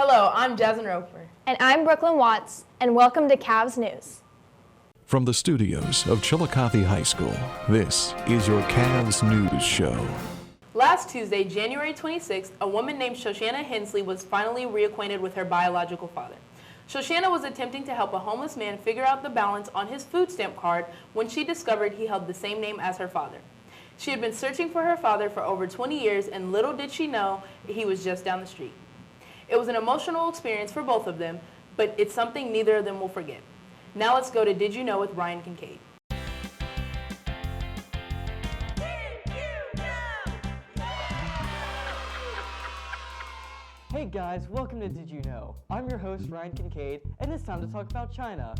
Hello, I'm Jasmine Roper. And I'm Brooklyn Watts, and welcome to CAVS News. From the studios of Chillicothe High School, this is your CAVS News Show. Last Tuesday, January 26th, a woman named Shoshana Hensley was finally reacquainted with her biological father. Shoshana was attempting to help a homeless man figure out the balance on his food stamp card when she discovered he held the same name as her father. She had been searching for her father for over 20 years, and little did she know he was just down the street. It was an emotional experience for both of them, but it's something neither of them will forget. Now let's go to Did You Know with Ryan Kincaid. Hey guys, welcome to Did You Know? I'm your host Ryan Kincaid, and it's time to talk about China.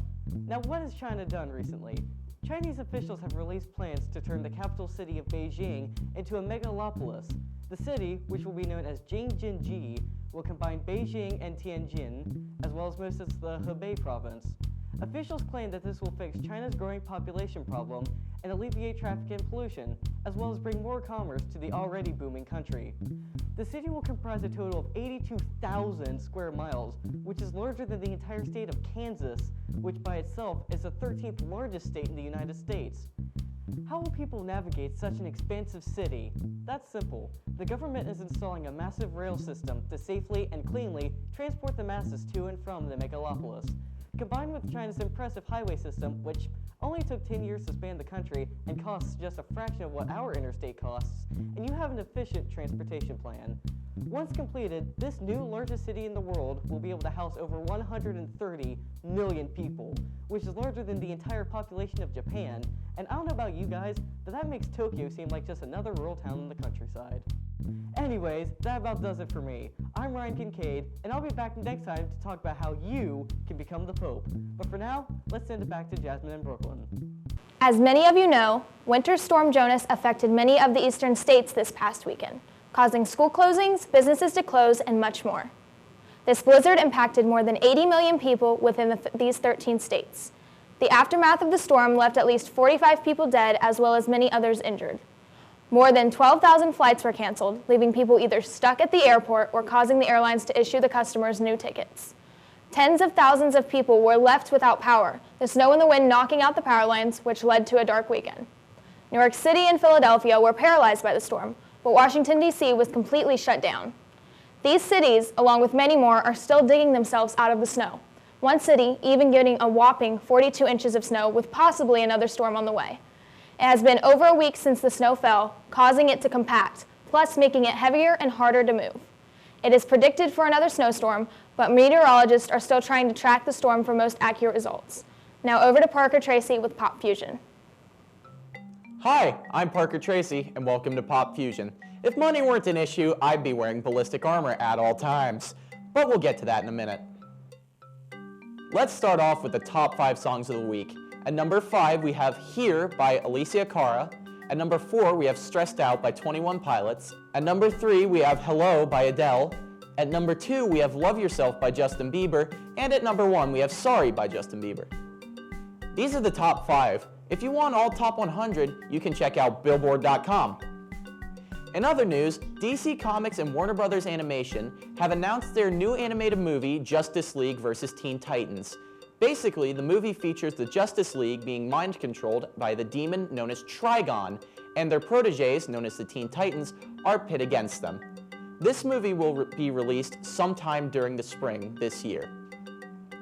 Now what has China done recently? Chinese officials have released plans to turn the capital city of Beijing into a megalopolis. The city, which will be known as Jingjinji, will combine Beijing and Tianjin, as well as most of the Hebei province. Officials claim that this will fix China's growing population problem and alleviate traffic and pollution, as well as bring more commerce to the already booming country. The city will comprise a total of 82,000 square miles, which is larger than the entire state of Kansas, which by itself is the 13th largest state in the United States. How will people navigate such an expansive city? That's simple. The government is installing a massive rail system to safely and cleanly transport the masses to and from the megalopolis. Combined with China's impressive highway system, which only took 10 years to span the country and costs just a fraction of what our interstate costs, and you have an efficient transportation plan. Once completed, this new largest city in the world will be able to house over 130 million people, which is larger than the entire population of Japan. And I don't know about you guys, but that makes Tokyo seem like just another rural town in the countryside. Anyways, that about does it for me. I'm Ryan Kincaid, and I'll be back next time to talk about how you can become the Pope. But for now, let's send it back to Jasmine and Brooklyn. As many of you know, Winter Storm Jonas affected many of the eastern states this past weekend, causing school closings, businesses to close, and much more. This blizzard impacted more than 80 million people within these 13 states. The aftermath of the storm left at least 45 people dead, as well as many others injured. More than 12,000 flights were canceled, leaving people either stuck at the airport or causing the airlines to issue the customers new tickets. Tens of thousands of people were left without power, the snow and the wind knocking out the power lines, which led to a dark weekend. New York City and Philadelphia were paralyzed by the storm, but Washington, D.C. was completely shut down. These cities, along with many more, are still digging themselves out of the snow. One city even getting a whopping 42 inches of snow with possibly another storm on the way. It has been over a week since the snow fell, causing it to compact, plus making it heavier and harder to move. It is predicted for another snowstorm, but meteorologists are still trying to track the storm for most accurate results. Now over to Parker Tracy with Pop Fusion. Hi, I'm Parker Tracy, and welcome to Pop Fusion. If money weren't an issue, I'd be wearing ballistic armor at all times. But we'll get to that in a minute. Let's start off with the top 5 songs of the week. At number 5, we have Here by Alicia Cara. At number 4, we have Stressed Out by 21 Pilots. At number 3, we have Hello by Adele. At number 2, we have Love Yourself by Justin Bieber. And at number 1, we have Sorry by Justin Bieber. These are the top 5. If you want all top 100, you can check out Billboard.com. In other news, DC Comics and Warner Brothers Animation have announced their new animated movie, Justice League vs. Teen Titans. Basically, the movie features the Justice League being mind-controlled by the demon known as Trigon, and their protégés, known as the Teen Titans, are pit against them. This movie will be released sometime during the spring this year.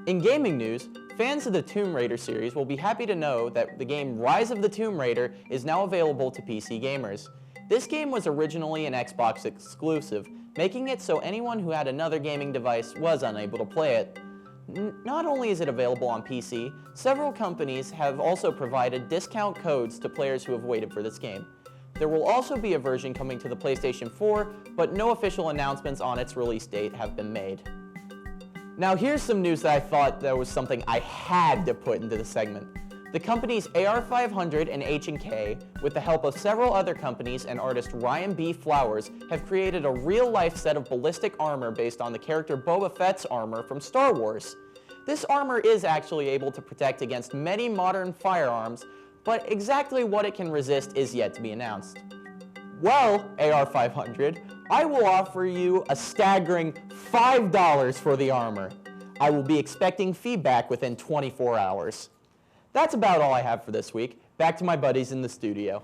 In gaming news, fans of the Tomb Raider series will be happy to know that the game Rise of the Tomb Raider is now available to PC gamers. This game was originally an Xbox exclusive, making it so anyone who had another gaming device was unable to play it. Not only is it available on PC, several companies have also provided discount codes to players who have waited for this game. There will also be a version coming to the PlayStation 4, but no official announcements on its release date have been made. Now here's some news that I thought that was something I had to put into the segment. The companies AR500 and H&K, with the help of several other companies and artist Ryan B. Flowers, have created a real-life set of ballistic armor based on the character Boba Fett's armor from Star Wars. This armor is actually able to protect against many modern firearms, but exactly what it can resist is yet to be announced. Well, AR500, I will offer you a staggering $5 for the armor. I will be expecting feedback within 24 hours. That's about all I have for this week. Back to my buddies in the studio.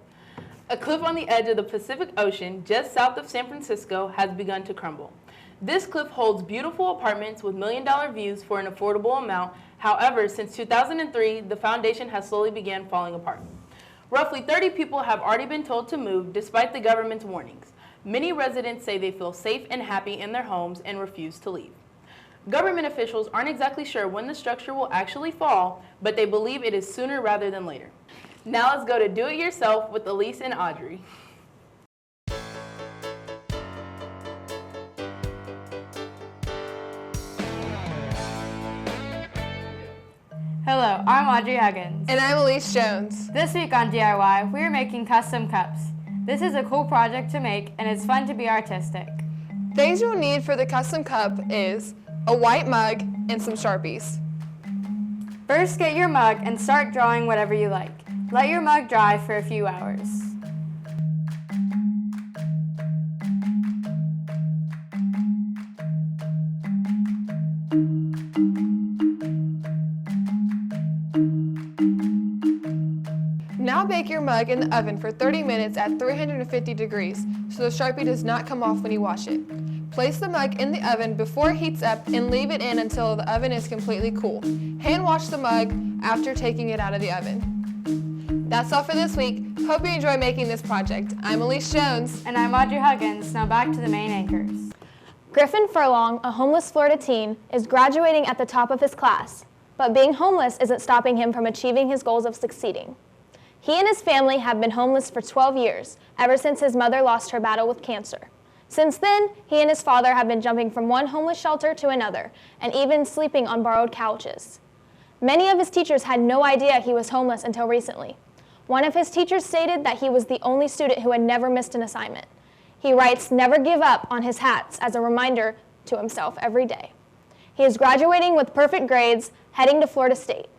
A cliff on the edge of the Pacific Ocean, just south of San Francisco, has begun to crumble. This cliff holds beautiful apartments with million-dollar views for an affordable amount. However, since 2003, the foundation has slowly begun falling apart. Roughly 30 people have already been told to move, despite the government's warnings. Many residents say they feel safe and happy in their homes and refuse to leave. Government officials aren't exactly sure when the structure will actually fall, but they believe it is sooner rather than later. Now let's go to Do It Yourself with Elise and Audrey. Hello, I'm Audrey Huggins. And I'm Elise Jones. This week on DIY, we are making custom cups. This is a cool project to make, and it's fun to be artistic. Things you'll need for the custom cup is a white mug and some Sharpies. First, get your mug and start drawing whatever you like. Let your mug dry for a few hours. Now bake your mug in the oven for 30 minutes at 350 degrees so the Sharpie does not come off when you wash it. Place the mug in the oven before it heats up and leave it in until the oven is completely cool. Hand wash the mug after taking it out of the oven. That's all for this week. Hope you enjoy making this project. I'm Elise Jones. And I'm Audrey Huggins. Now back to the main anchors. Griffin Furlong, a homeless Florida teen, is graduating at the top of his class, but being homeless isn't stopping him from achieving his goals of succeeding. He and his family have been homeless for 12 years, ever since his mother lost her battle with cancer. Since then, he and his father have been jumping from one homeless shelter to another, and even sleeping on borrowed couches. Many of his teachers had no idea he was homeless until recently. One of his teachers stated that he was the only student who had never missed an assignment. He writes, "Never give up" on his hats as a reminder to himself every day. He is graduating with perfect grades, heading to Florida State.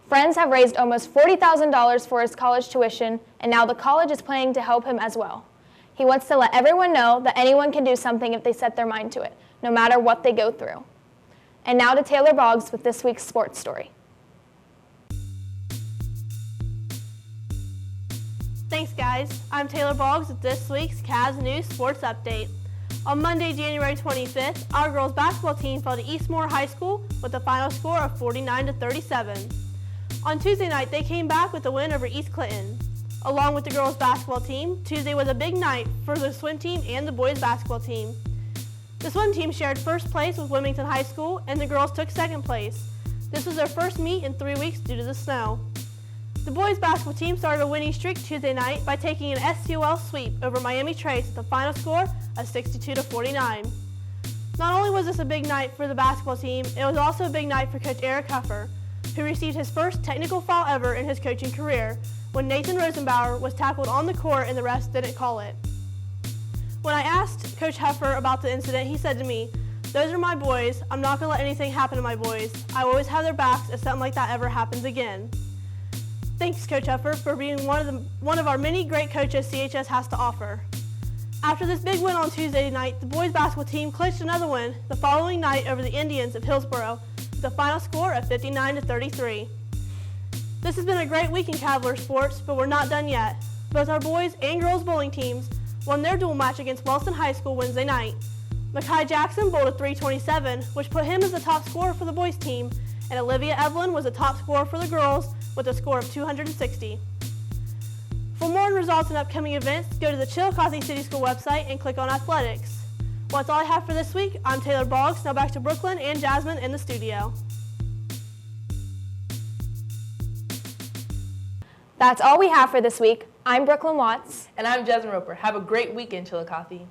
Friends have raised almost $40,000 for his college tuition, and now the college is planning to help him as well. He wants to let everyone know that anyone can do something if they set their mind to it, no matter what they go through. And now to Taylor Boggs with this week's sports story. Thanks, guys. I'm Taylor Boggs with this week's CAVS News Sports Update. On Monday, January 25th, our girls basketball team fell to Eastmoor High School with a final score of 49-37. On Tuesday night, they came back with a win over East Clinton. Along with the girls basketball team, Tuesday was a big night for the swim team and the boys basketball team. The swim team shared first place with Wilmington High School, and the girls took second place. This was their first meet in 3 weeks due to the snow. The boys basketball team started a winning streak Tuesday night by taking an SCOL sweep over Miami Trace with a final score of 62-49. Not only was this a big night for the basketball team, it was also a big night for Coach Eric Huffer, who received his first technical foul ever in his coaching career when Nathan Rosenbauer was tackled on the court and the refs didn't call it. When I asked Coach Huffer about the incident, he said to me, "Those are my boys. I'm not going to let anything happen to my boys. I will always have their backs if something like that ever happens again." Thanks, Coach Huffer, for being one of our many great coaches CHS has to offer. After this big win on Tuesday night, the boys basketball team clinched another win the following night over the Indians of Hillsborough with a final score of 59-33. This has been a great week in Cavalier sports, but we're not done yet. Both our boys and girls bowling teams won their dual match against Wellston High School Wednesday night. Makai Jackson bowled a 327, which put him as the top scorer for the boys team, and Olivia Evelyn was the top scorer for the girls with a score of 260. For more on results and upcoming events, go to the Chillicothe City School website and click on Athletics. Well, that's all I have for this week. I'm Taylor Boggs. Now back to Brooklyn and Jasmine in the studio. That's all we have for this week. I'm Brooklyn Watts. And I'm Jasmine Roper. Have a great weekend, Chillicothe.